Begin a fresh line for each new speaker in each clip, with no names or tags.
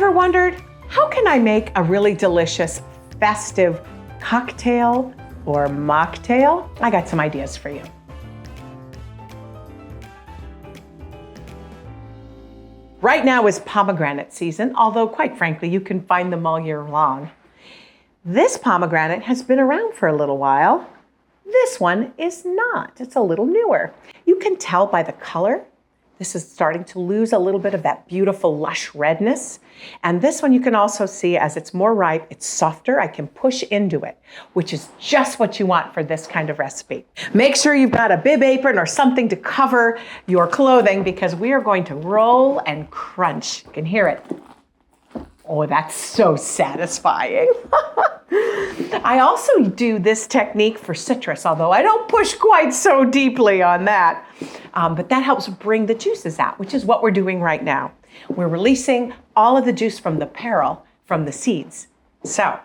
Ever wondered, how can I make a really delicious festive cocktail or mocktail? I got some ideas for you. Right now is pomegranate season, although quite frankly, you can find them all year long. This pomegranate has been around for a little while. This one is not. It's a little newer. You can tell by the color. This is starting to lose a little bit of that beautiful lush redness. And this one you can also see as it's more ripe, it's softer. I can push into it, which is just what you want for this kind of recipe. Make sure you've got a bib apron or something to cover your clothing because we are going to roll and crunch. You can hear it. Oh, that's so satisfying. I also do this technique for citrus, although I don't push quite so deeply on that. But that helps bring the juices out, which is what we're doing right now. We're releasing all of the juice from the peril, from the seeds. So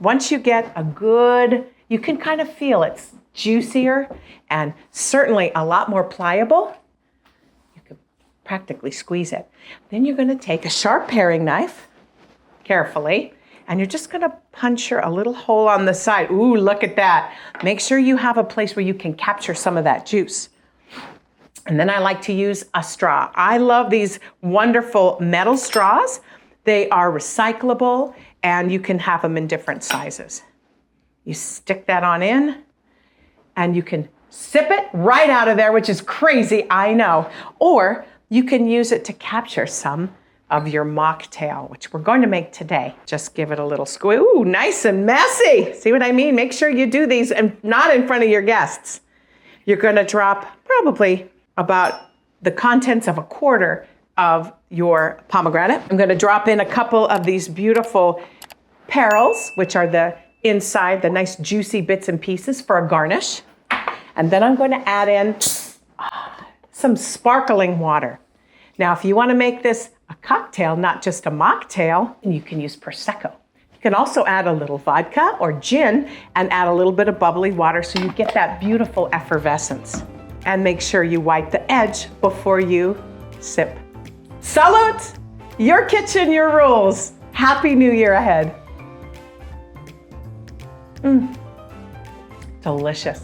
once you get a good, you can kind of feel it's juicier and certainly a lot more pliable. You can practically squeeze it. Then you're going to take a sharp paring knife, carefully, and you're just going to puncture a little hole on the side. Ooh, look at that. Make sure you have a place where you can capture some of that juice. And then I like to use a straw. I love these wonderful metal straws. They are recyclable and you can have them in different sizes. You stick that on in and you can sip it right out of there, which is crazy, I know. Or you can use it to capture some of your mocktail, which we're going to make today. Just give it a little squeeze. Ooh, nice and messy. See what I mean? Make sure you do these and not in front of your guests. You're gonna drop probably about the contents of a quarter of your pomegranate. I'm gonna drop in a couple of these beautiful perils, which are the inside, the nice juicy bits and pieces for a garnish. And then I'm gonna add in some sparkling water. Now, if you wanna make this a cocktail, not just a mocktail, you can use prosecco. You can also add a little vodka or gin and add a little bit of bubbly water so you get that beautiful effervescence. And make sure you wipe the edge before you sip. Salute! Your kitchen, your rules. Happy New Year ahead. Delicious.